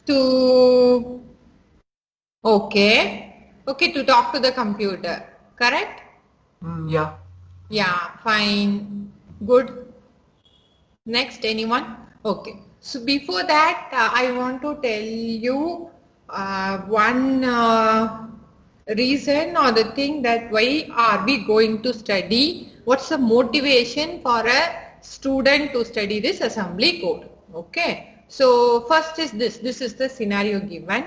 to, okay, to talk to the computer, correct? Yeah. Yeah, fine, good. Next, anyone? Okay. So before that, I want to tell you one reason or the thing that why are we going to study? What's the motivation for a student to study this assembly code? Okay. So first is this. This is the scenario given.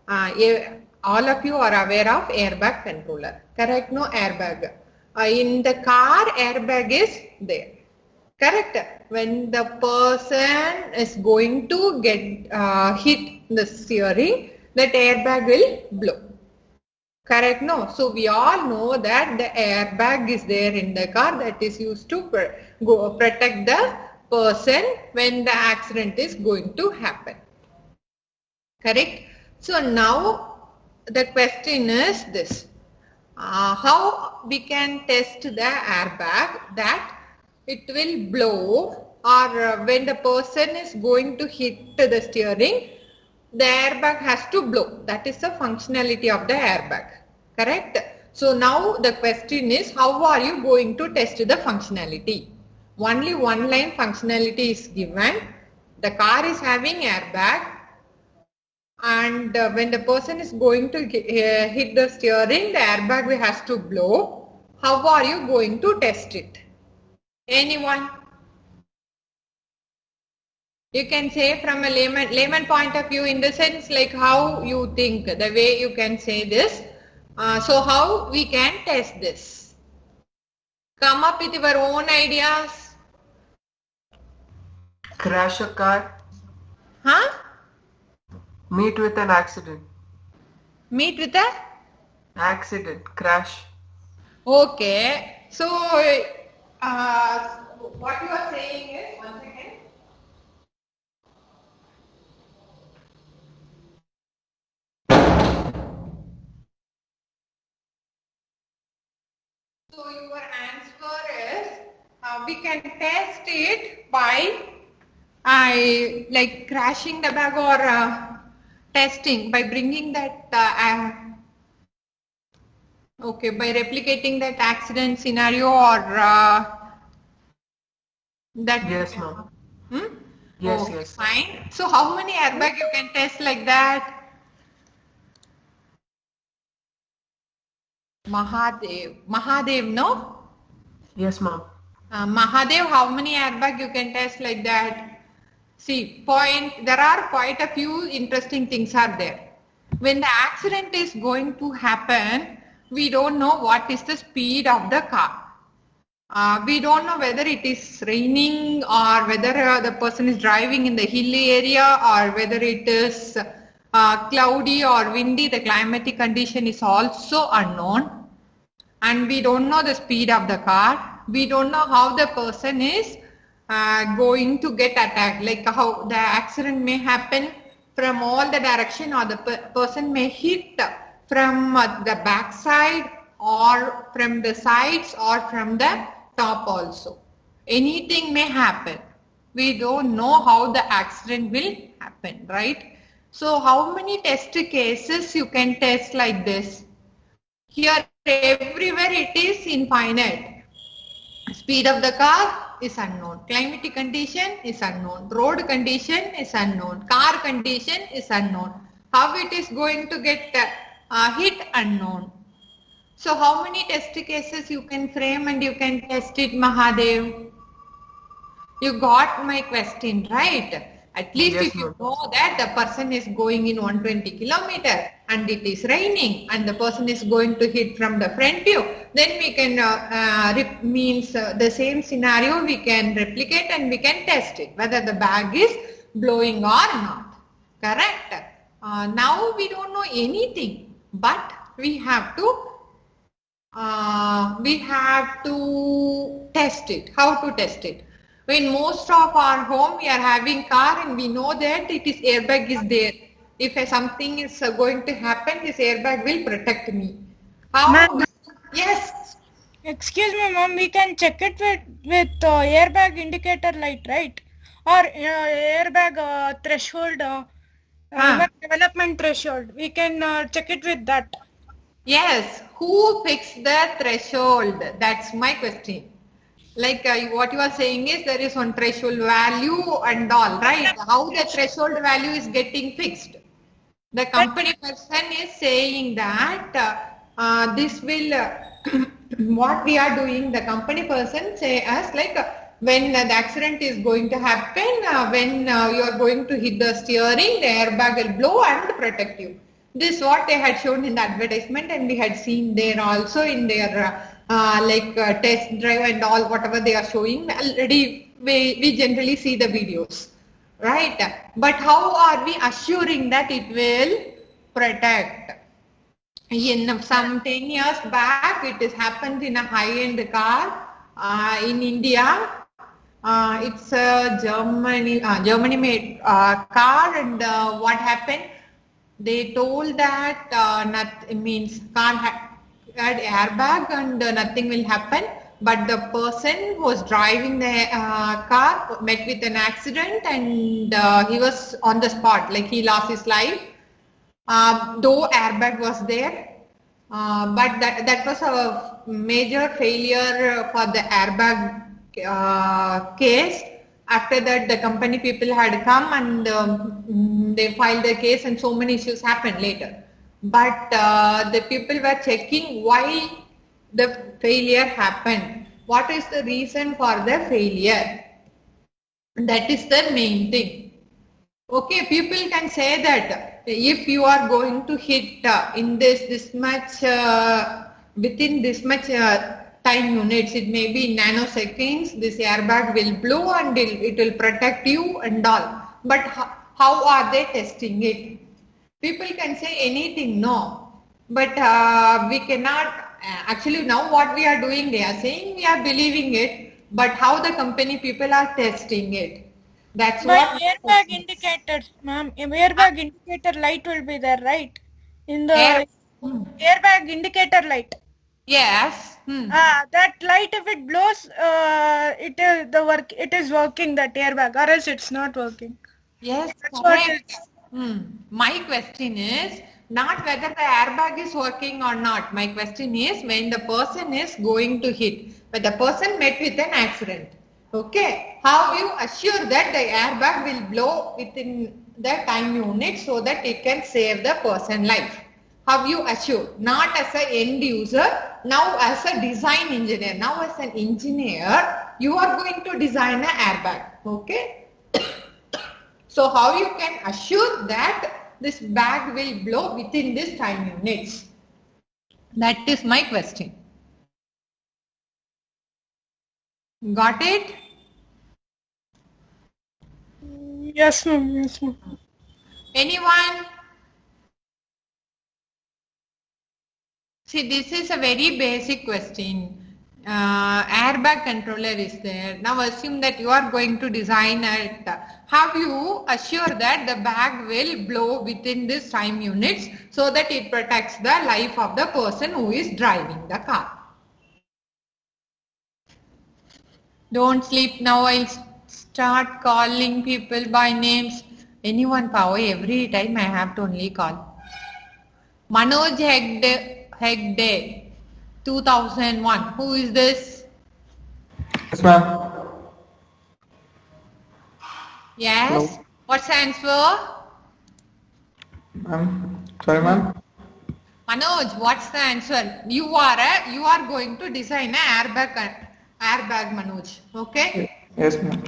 All of you are aware of airbag controller. Correct? No airbag. In the car, airbag is there. Correct. When the person is going to get hit the steering, that airbag will blow. Correct? No. So we all know that the airbag is there in the car that is used to protect the person when the accident is going to happen. Correct? So now the question is this. How we can test the airbag that it will blow, or when the person is going to hit the steering, the airbag has to blow. That is the functionality of the airbag. Correct? So now the question is, how are you going to test the functionality? Only one line functionality is given. The car is having airbag, and when the person is going to hit the steering, the airbag has to blow. How are you going to test it? Anyone? You can say from a layman point of view, in the sense like how you think, the way you can say this. So how we can test this? Come up with your own ideas. Crash a car. Huh? Meet with an accident. Meet with a? Accident. Crash. Okay. So what you are saying is, one second. So your answer is, we can test it by like crashing the bag, or testing by bringing that okay, by replicating that accident scenario, or that. Yes, ma'am. Yes, okay, yes. Fine. So how many airbag you can test like that? Mahadev, no? Yes, ma'am. Mahadev, how many airbag you can test like that? See, there are quite a few interesting things are there. When the accident is going to happen, we don't know what is the speed of the car. We don't know whether it is raining, or whether the person is driving in the hilly area, or whether it is cloudy or windy. The climatic condition is also unknown. And we don't know the speed of the car. We don't know how the person is going to get attacked, like how the accident may happen from all the direction, or the person may hit from the back side, or from the sides, or from the top also. Anything may happen. We don't know how the accident will happen, right? So how many test cases you can test like this? Here, everywhere it is infinite. Speed of the car is unknown. Climatic condition is unknown. Road condition is unknown. Car condition is unknown. How it is going to get hit, unknown. So how many test cases you can frame and you can test it, Mahadev? You got my question, right? At least Yes, if you ma'am. know that the person is going in 120 kilometer and it is raining and the person is going to hit from the front view, then we can the same scenario we can replicate and we can test it whether the bag is blowing or not. Correct? Now we don't know anything, but we have to test it. How to test it? When most of our home we are having car and we know that it is airbag is there. If something is going to happen, this airbag will protect me. How? Ma'am. Yes. Excuse me, ma'am. We can check it with airbag indicator light, right? Or airbag threshold Even development threshold. We can check it with that. Yes, who fixed the threshold? That's my question. Like what you are saying is there is one threshold value and all, right? How the threshold value is getting fixed? The company person is saying that this will, what we are doing, the company person say us like when the accident is going to happen, when you are going to hit the steering, the airbag will blow and protect you. This is what they had shown in the advertisement, and we had seen there also in their test drive and all, whatever they are showing. Already we generally see the videos, right? But how are we assuring that it will protect? In some 10 years back, it has happened in a high-end car in India. It's a Germany made car, and what happened? They told that car had airbag and nothing will happen, but the person who was driving the car met with an accident, and he was on the spot, like he lost his life. Though airbag was there, but that was a major failure for the airbag case. After that, the company people had come and they filed the case, and so many issues happened later. But the people were checking why the failure happened. What is the reason for the failure? That is the main thing. Okay, people can say that if you are going to hit in this much within this much time units, it may be nanoseconds, this airbag will blow and it will protect you and all. But how are they testing it? People can say anything, no. But we cannot, actually now what we are doing, they are saying we are believing it, but how the company people are testing it? That's what airbag indicators, ma'am. Airbag indicator light will be there, right? In the airbag indicator light. Yes. That light, if it blows, it is working, that airbag, or else it's not working. Yes, that's correct. My question is not whether the airbag is working or not. My question is when the person is going to hit, but the person met with an accident. Okay, how you assure that the airbag will blow within the time unit so that it can save the person life? How you assure? Not as an end user, now as a design engineer. Now as an engineer, you are going to design an airbag. Okay. So how you can assure that this bag will blow within this time units? That is my question. Got it? Yes, ma'am. Yes, ma'am. Anyone? See, this is a very basic question. Airbag controller is there. Now assume that you are going to design it. Have you assured that the bag will blow within this time units so that it protects the life of the person who is driving the car? Don't sleep now. I'll start calling people by names. Anyone, power, every time I have to only call. Manoj Hegde, 2001. Who is this? Yes, ma'am. Yes. Hello. What's the answer? Sorry, ma'am. Manoj, what's the answer? You are going to design an airbag, Manoj. Okay? Yes, ma'am.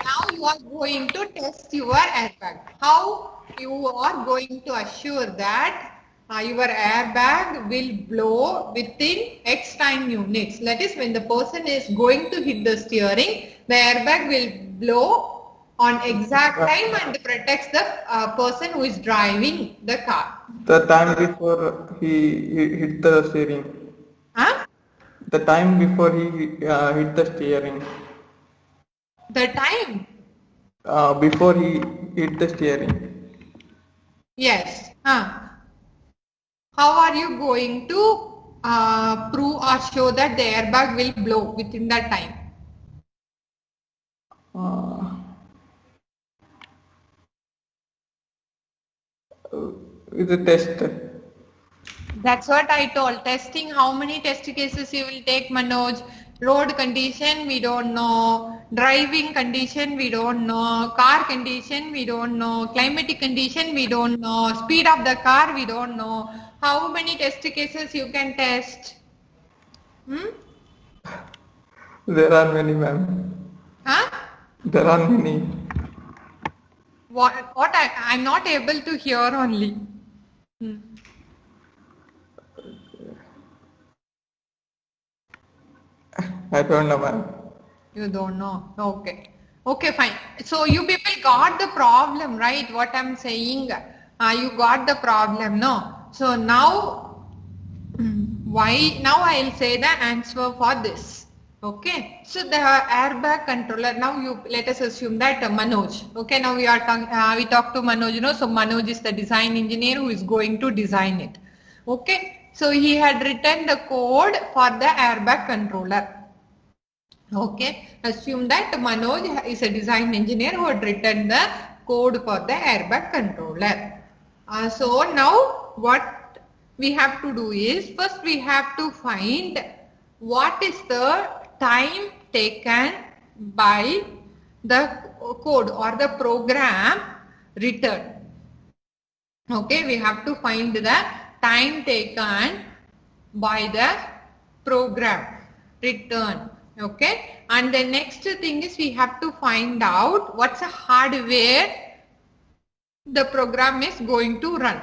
Now you are going to test your airbag. How you are going to assure that your airbag will blow within X time units? That is, when the person is going to hit the steering, the airbag will blow on exact time and protects the person who is driving the car. The time before he hit the steering. Huh? The time before he hit the steering. The time? Before he hit the steering. Yes. How are you going to prove or show that the airbag will blow within that time? Is a test. That's what I told. Testing, how many test cases you will take, Manoj? Road condition, we don't know. Driving condition, we don't know. Car condition, we don't know. Climatic condition, we don't know. Speed of the car, we don't know. How many test cases you can test? There are many, ma'am. Huh? There are many. What I'm not able to hear only. I don't know, ma'am. You don't know. Okay. Okay, fine. So you people got the problem, right? What I'm saying. You got the problem, no? So now, why? Now I'll say the answer for this. Okay. So the airbag controller. Now you let us assume that Manoj. Okay. Now we are we talk to Manoj. You know. So Manoj is the design engineer who is going to design it. Okay. So he had written the code for the airbag controller. Okay, assume that Manoj is a design engineer who had written the code for the airbag controller. So now what we have to do is, first we have to find what is the time taken by the code or the program written. Okay, we have to find the time taken by the program written. Okay, and the next thing is we have to find out what's the hardware the program is going to run.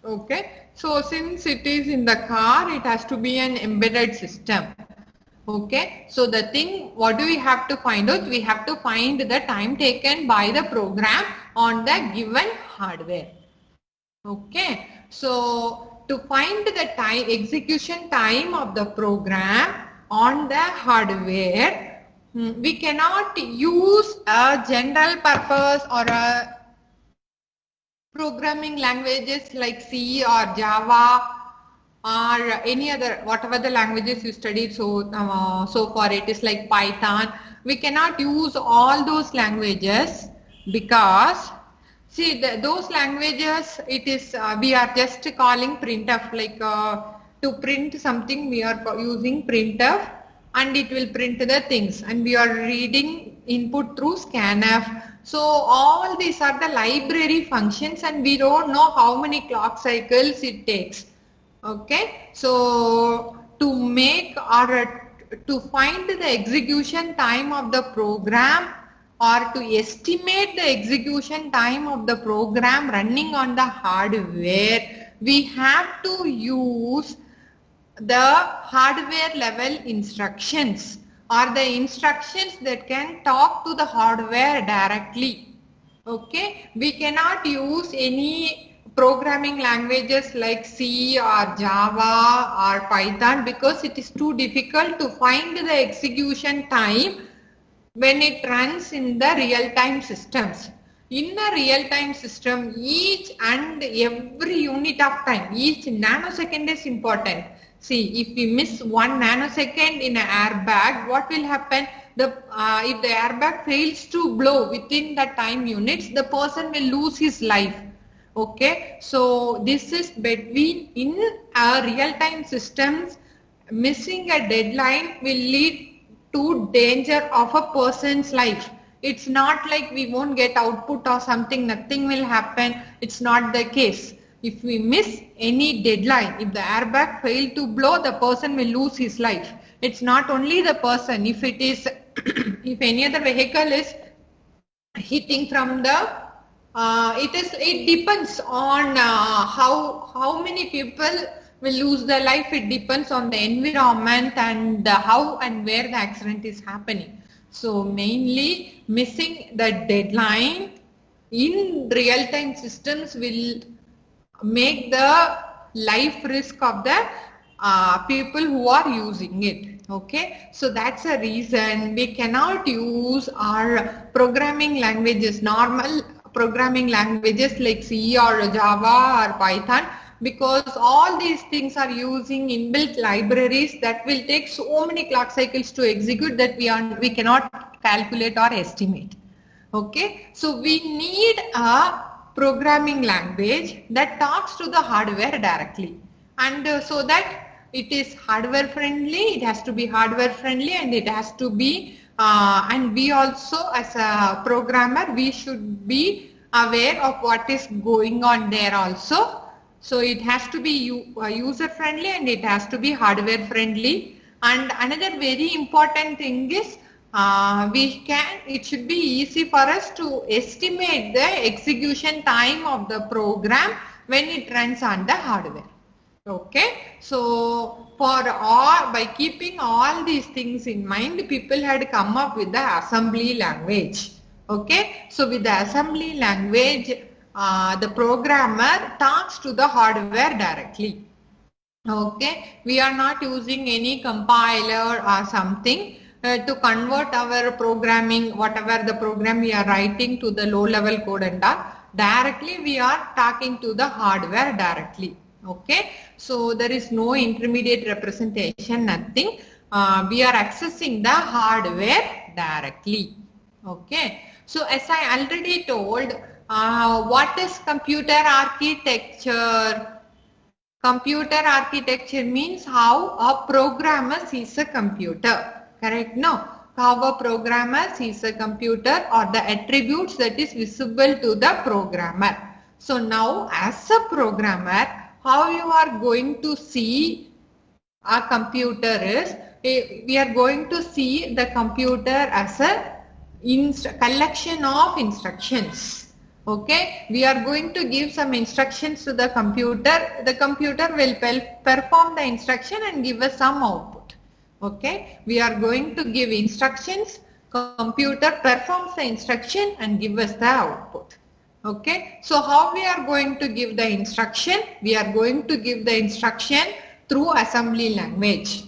Okay, so since it is in the car, it has to be an embedded system. Okay, so the thing, what do we have to find out? We have to find the time taken by the program on the given hardware. Okay, so to find the time, execution time of the program on the hardware, we cannot use a general purpose or a programming languages like C or Java or any other, whatever the languages you studied so far, it is like Python. We cannot use all those languages because see those languages, it is we are just calling printf, like to print something we are using printf and it will print the things, and we are reading input through scanf. So all these are the library functions and we don't know how many clock cycles it takes. Okay, so to make or to find the execution time of the program or to estimate the execution time of the program running on the hardware, we have to use the hardware level instructions or the instructions that can talk to the hardware directly. Okay, we cannot use any programming languages like C or Java or Python because it is too difficult to find the execution time when it runs in the real-time systems. In a real-time system, each and every unit of time, each nanosecond is important. See, if we miss 1 nanosecond in an airbag, what will happen? If the airbag fails to blow within the time units, the person will lose his life. Okay, so this is between in a real-time systems, missing a deadline will lead to danger of a person's life. It's not like we won't get output or something, nothing will happen. It's not the case. If we miss any deadline, if the airbag failed to blow, the person will lose his life. It's not only the person. If it is, if any other vehicle is hitting from the, it depends on how many people will lose their life. It depends on the environment and how and where the accident is happening. So mainly missing the deadline in real-time systems will make the life risk of the people who are using it. Okay, so that's a reason we cannot use our programming languages, normal programming languages like C or Java or Python, because all these things are using inbuilt libraries that will take so many clock cycles to execute that we cannot calculate or estimate. Okay, so we need a programming language that talks to the hardware directly, and so that it is hardware friendly, it has to be hardware friendly, and it has to be and we also as a programmer, we should be aware of what is going on there also. So it has to be user friendly and it has to be hardware friendly. And another very important thing is it should be easy for us to estimate the execution time of the program when it runs on the hardware. Okay, so by keeping all these things in mind, people had come up with the assembly language. Okay, so with the assembly language, the programmer talks to the hardware directly. Okay, we are not using any compiler or something to convert our programming, whatever the program we are writing, to the low level code and all. Directly we are talking to the hardware directly. Okay, so there is no intermediate representation, nothing. We are accessing the hardware directly. Okay, so as I already told, what is computer architecture? Computer architecture means how a programmer sees a computer. Correct? No. How a programmer sees a computer, or the attributes that is visible to the programmer. So now as a programmer, how you are going to see a computer is, we are going to see the computer as a collection of instructions. Okay, we are going to give some instructions to the computer will perform the instruction and give us some output. Okay, we are going to give instructions, computer performs the instruction and give us the output. Okay, so how we are going to give the instruction? We are going to give the instruction through assembly language.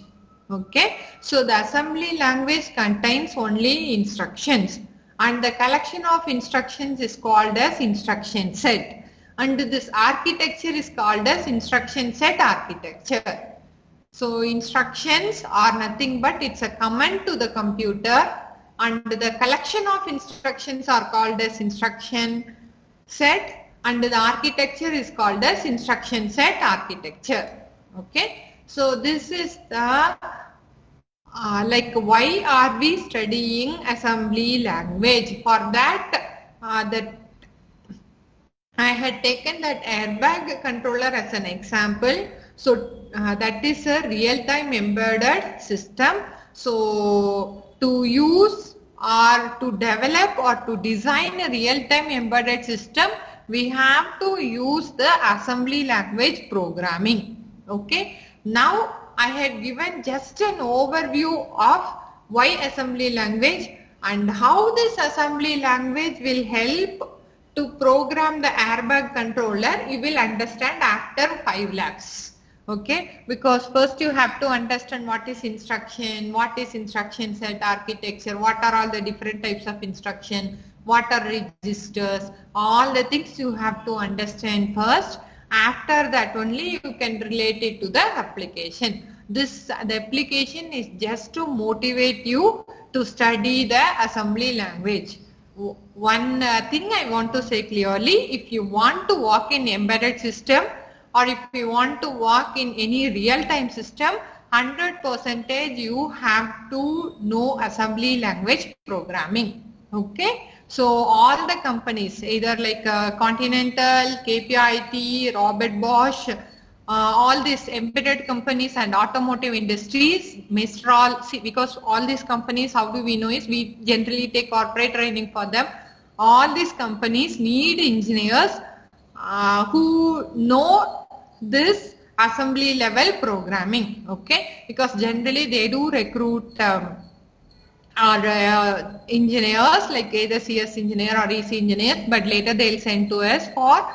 Okay, so the assembly language contains only instructions, and the collection of instructions is called as instruction set, and this architecture is called as instruction set architecture. So instructions are nothing but it's a command to the computer, and the collection of instructions are called as instruction set, and the architecture is called as instruction set architecture. Okay, so this is the like why are we studying assembly language? For that, I had taken that airbag controller as an example. So that is a real-time embedded system. So to use or to develop or to design a real-time embedded system, we have to use the assembly language programming. Okay, now I had given just an overview of why assembly language and how this assembly language will help to program the airbag controller. You will understand after 5 lakhs. Okay, because first you have to understand what is instruction set architecture, what are all the different types of instruction, what are registers, all the things you have to understand first. After that only you can relate it to the application. The application is just to motivate you to study the assembly language. One thing I want to say clearly, if you want to work in embedded system, or if you want to work in any real-time system, 100% you have to know assembly language programming. Okay, so all the companies, either like Continental, KPIT, Robert Bosch, all these embedded companies and automotive industries, Mistral, see, because all these companies, how do we know is we generally take corporate training for them. All these companies need engineers who know this assembly level programming. Okay, because generally they do recruit engineers like either CS engineer or EC engineer, but later they'll send to us for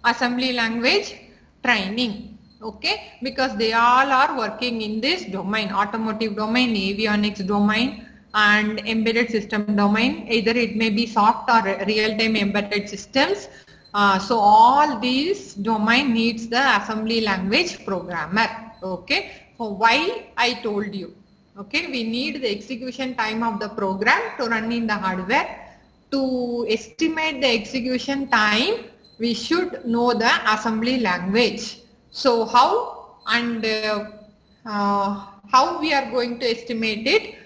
assembly language training. Okay, because they all are working in this domain, automotive domain, avionics domain and embedded system domain, either it may be soft or real-time embedded systems. So all these domain needs the assembly language programmer. Okay, for why I told you. Okay, we need the execution time of the program to run in the hardware. To estimate the execution time, we should know the assembly language. So how and how we are going to estimate it,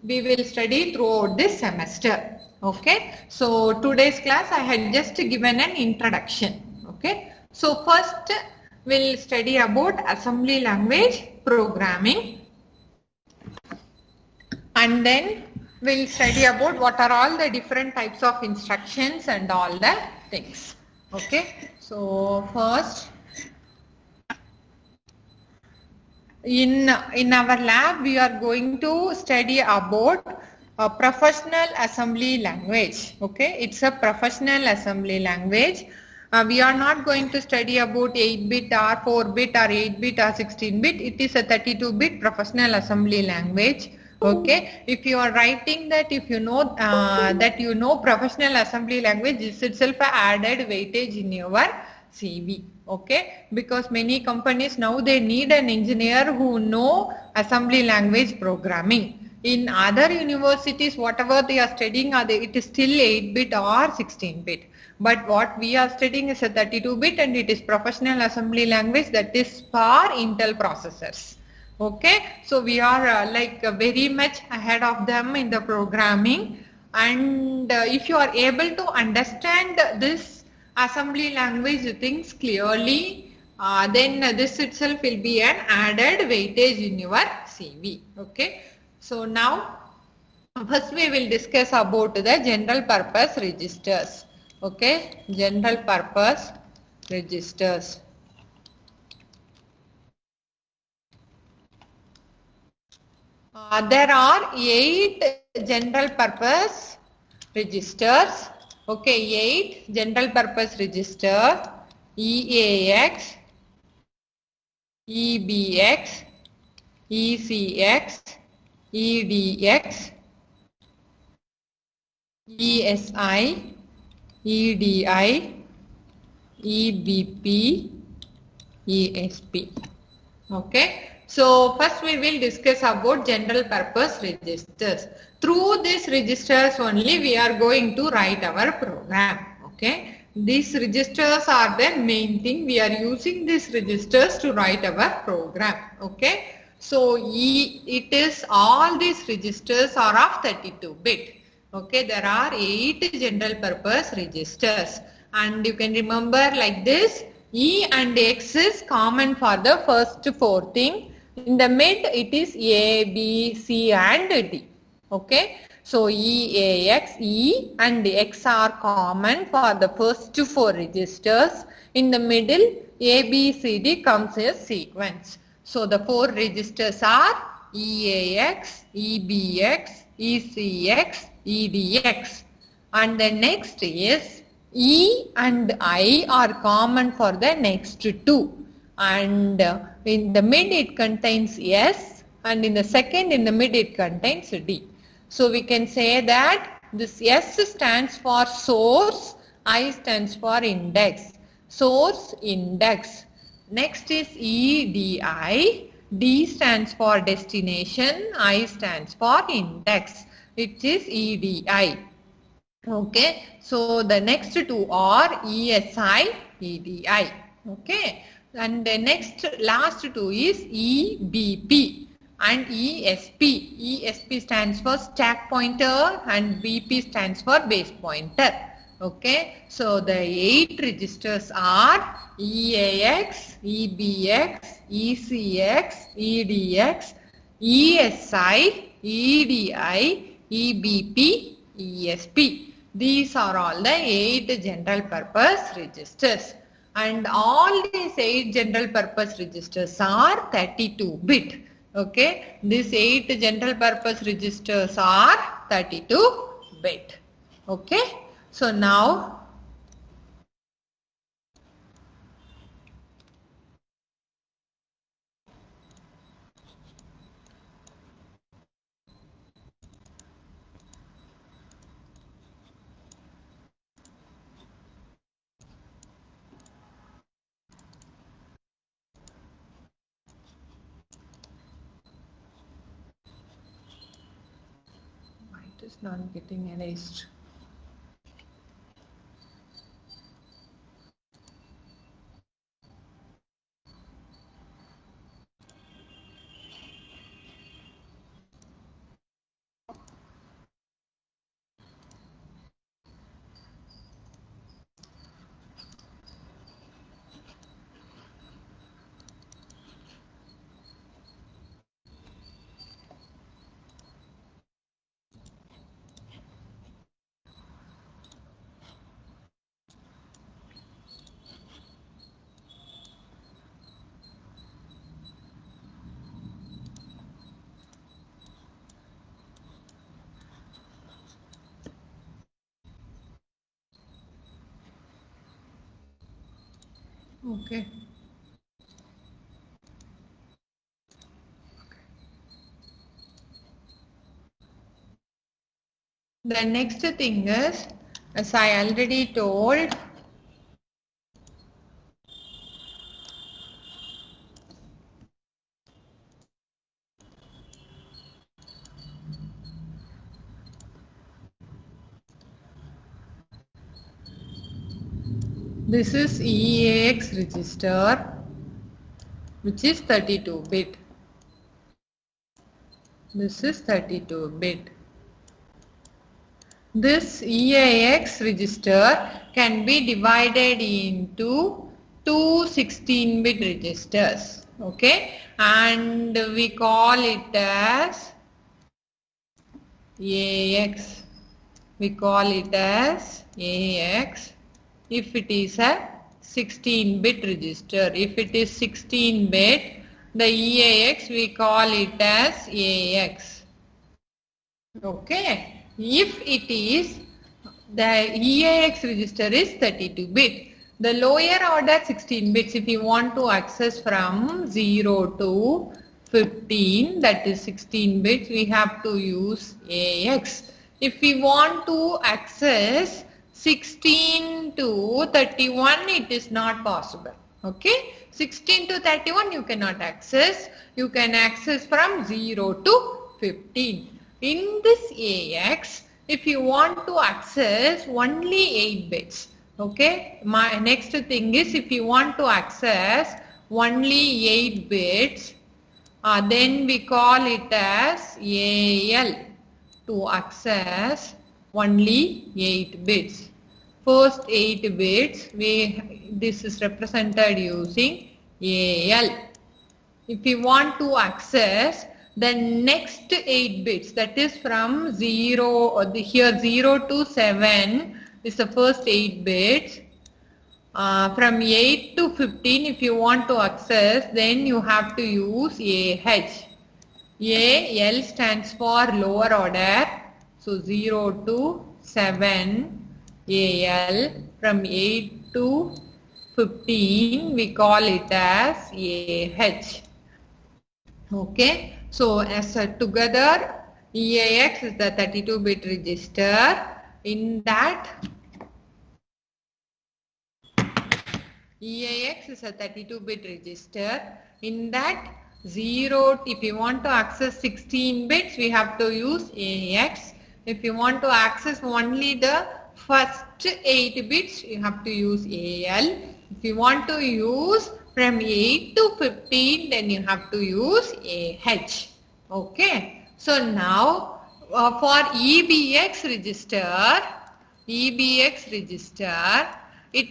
we will study throughout this semester. Okay, so today's class I had just given an introduction. Okay, so first we'll study about assembly language programming, and then we'll study about what are all the different types of instructions and all the things. Okay, so first in our lab we are going to study about a professional assembly language. Okay, it's a professional assembly language. We are not going to study about 8-bit or 4-bit or 8-bit or 16-bit. It is a 32-bit professional assembly language. Okay, if you are writing that, if you know that you know professional assembly language, this itself added weightage in your CV. Okay, because many companies now they need an engineer who know assembly language programming. In other universities, whatever they are studying, it is still 8-bit or 16-bit. But what we are studying is a 32-bit and it is professional assembly language, that is for Intel processors. Okay, so we are very much ahead of them in the programming, and if you are able to understand this assembly language things clearly, then this itself will be an added weightage in your CV. Okay, so now first we will discuss about the general purpose registers. Okay, general purpose registers. There are 8 general purpose registers. Okay, 8 general purpose register: EAX, EBX, ECX, EDX, ESI, EDI, EBP, ESP. Okay. So first we will discuss about general purpose registers. Through these registers only we are going to write our program. Okay. These registers are the main thing. We are using these registers to write our program. Okay. So it is all these registers are of 32-bit. Okay. There are 8 general purpose registers, and you can remember like this: E and X is common for the first 4 things. In the mid, it is A, B, C and D. Okay. So E, A, X, E and X are common for the first 4 registers. In the middle, A, B, C, D comes as sequence. So the 4 registers are EAX, EBX, ECX, EDX. And the next is E and I are common for the next 2. And in the mid it contains S, and in the second in the mid it contains D. So we can say that this S stands for source, I stands for index. Source, index. Next is EDI. D stands for destination, I stands for index. It is EDI. Okay. So the next 2 are ESI, EDI. Okay. And the last 2 is EBP and ESP. ESP stands for stack pointer and BP stands for base pointer. Okay. So the 8 registers are EAX, EBX, ECX, EDX, ESI, EDI, EBP, ESP. These are all the 8 general purpose registers. And all these 8 general purpose registers are 32-bit. Okay. These 8 general purpose registers are 32-bit. Okay. So now it is not getting erased. Okay. The next thing is, as I already told, this is EAX register, which is 32-bit. This is 32-bit. This EAX register can be divided into two 16-bit registers, okay, and we call it as AX. We call it as AX if it is a 16-bit register. If it is 16-bit, the EAX we call it as AX. Okay. If it is, the EAX register is 32-bit. The lower order 16 bits, if you want to access from 0 to 15, that is 16 bits, we have to use AX. If we want to access 16 to 31, it is not possible. Okay, 16 to 31 you cannot access. You can access from 0 to 15. In this AX, if you want to access only 8 bits, okay, my next thing is if you want to access only 8 bits, then we call it as AL, to access only 8 bits. First 8 bits, this is represented using AL. If you want to access the next 8 bits, that is from 0, here 0 to 7 is the first 8 bits. From 8 to 15, if you want to access, then you have to use AH. AL stands for lower order. So 0 to 7 AL. From 8 to 15, we call it as AH. Okay. So as together, EAX is the 32-bit register. In that, EAX is a 32-bit register. In that 0, if you want to access 16 bits, we have to use AX. If you want to access only the first 8 bits, you have to use AL. If you want to use from 8 to 15, then you have to use AH. Okay. So now for EBX register, it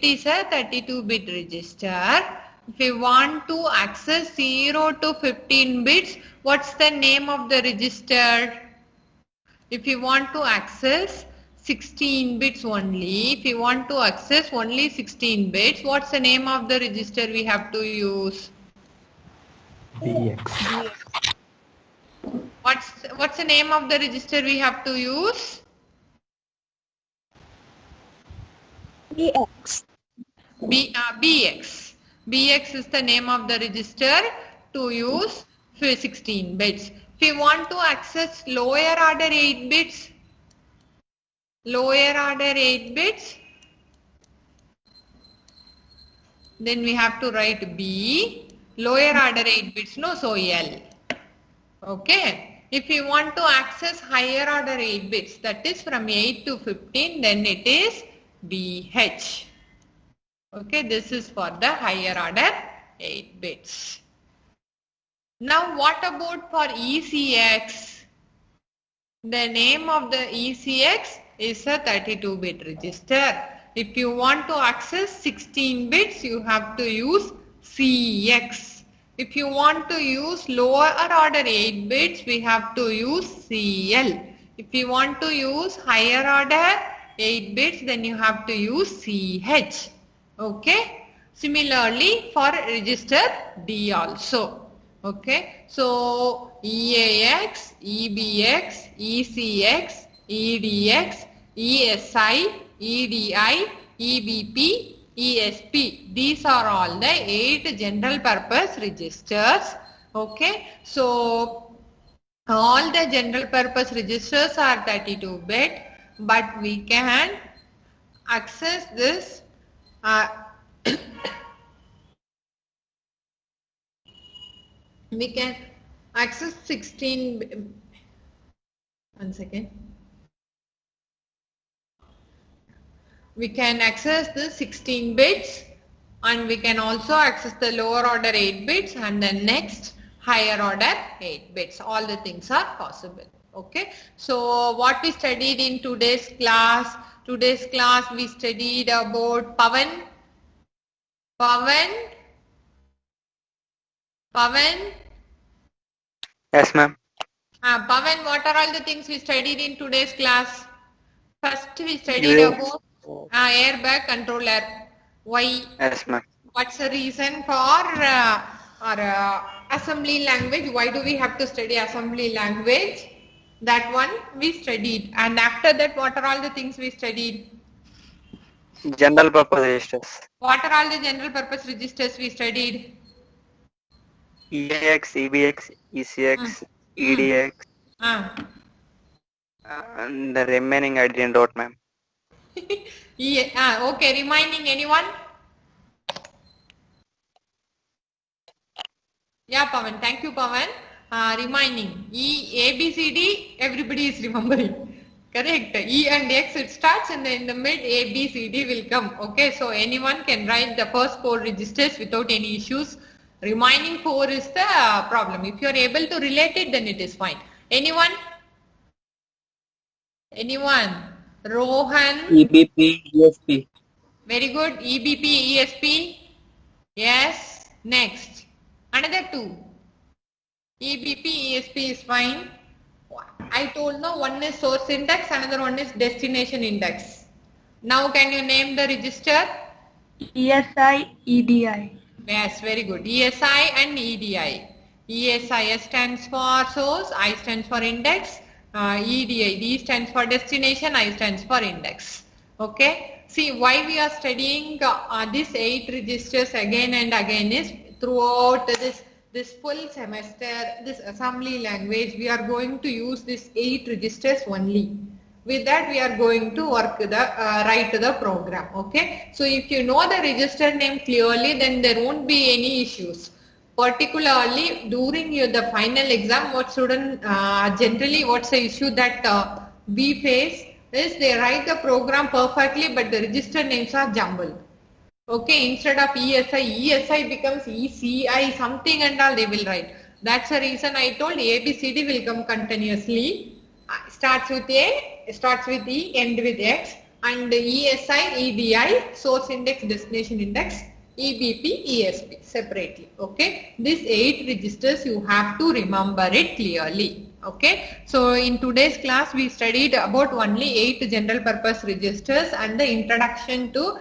is a 32-bit register. If you want to access 0 to 15 bits, what's the name of the register? If you want to access 16 bits only, if you want to access only 16 bits, what's the name of the register we have to use? BX. What's the name of the register we have to use? BX. BX. BX is the name of the register to use for 16 bits. If you want to access lower order 8 bits, then we have to write B. Lower order 8 bits, no, so L. Okay. If you want to access higher order 8 bits, that is from 8 to 15, then it is BH. Okay, this is for the higher order 8 bits. Now what about for ECX? The name of the ECX is a 32-bit register. If you want to access 16 bits, you have to use CX. If you want to use lower order 8 bits, we have to use CL. If you want to use higher order 8 bits, then you have to use CH. Okay. Similarly for register D also. Okay. So EAX, EBX, ECX, EDX, ESI, EDI, EBP, ESP. These are all the 8 general purpose registers. Okay, so all the general purpose registers are 32-bit, but we can access this we can access 16. One second. We can access the 16 bits, and we can also access the lower order 8 bits and the next higher order 8 bits. All the things are possible. Okay. So what we studied in today's class? Today's class we studied about Pavan. Yes, ma'am. Pavan, what are all the things we studied in today's class? First we studied about airbag controller. Why? Yes, ma'am. What's the reason for our assembly language? Why do we have to study assembly language? That one we studied. And after that, what are all the things we studied? General purpose registers. What are all the general purpose registers we studied? EAX, EBX, ECX, EDX. And the remaining I didn't note, ma'am. Okay, reminding anyone? Yeah, Pavan. Thank you, Pavan. Reminding. A, B, C, D, everybody is remembering. Correct. E and X it starts, and then in the mid A, B, C, D will come. Okay, so anyone can write the first 4 registers without any issues. Remaining 4 is the problem. If you are able to relate it, then it is fine. Anyone? Rohan? EBP, ESP. Very good. EBP, ESP. Yes. Next. Another 2. EBP, ESP is fine. I told no, one is source index, another one is destination index. Now can you name the register? ESI, EDI. Yes, very good. ESI and EDI. ESI, S stands for source, I stands for index, EDI, D stands for destination, I stands for index. Okay. See, why we are studying these 8 registers again and again is throughout this full semester, this assembly language, we are going to use these 8 registers only. With that, we are going to work write the program. Okay. So if you know the register name clearly, then there won't be any issues. Particularly during the final exam, what student generally what's the issue that we face is they write the program perfectly, but the register names are jumbled. Okay, instead of ESI becomes ECI, something and all they will write. That's the reason I told ABCD will come continuously. Starts with A, starts with E, end with X, and ESI, EDI, source index, destination index, EBP, ESP separately. Okay, these 8 registers you have to remember it clearly. Okay, so in today's class we studied about only 8 general purpose registers and the introduction to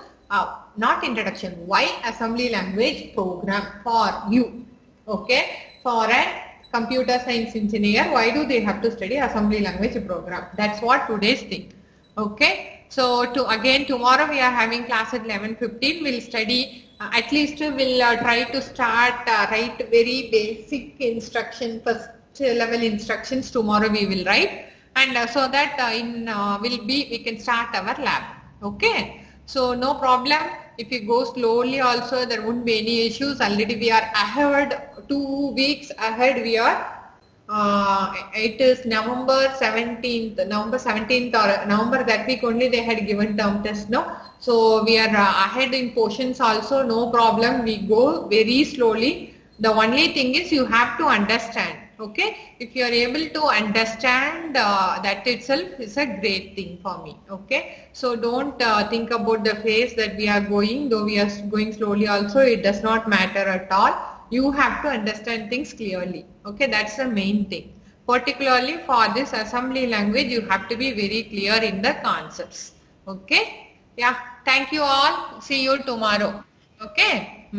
not introduction, why assembly language program for you. Okay, for a computer science engineer, why do they have to study assembly language program? That's what today's thing. Okay, so tomorrow we are having class at 11:15. We'll study at least we'll try to start write very basic instruction, first level instructions tomorrow we will write, and so that we can start our lab. Okay, so no problem. If you go slowly also there won't be any issues. Already we are ahead, 2 weeks ahead we are. It is November 17th or November that week only they had given term test, no? So we are ahead in portions also, no problem. We go very slowly. The only thing is you have to understand. Okay, if you are able to understand that itself is a great thing for me. Okay, so don't think about the phase that we are going, though we are going slowly also, it does not matter at all. You have to understand things clearly. Okay, that's the main thing. Particularly for this assembly language, you have to be very clear in the concepts. Okay, yeah, thank you all. See you tomorrow. Okay.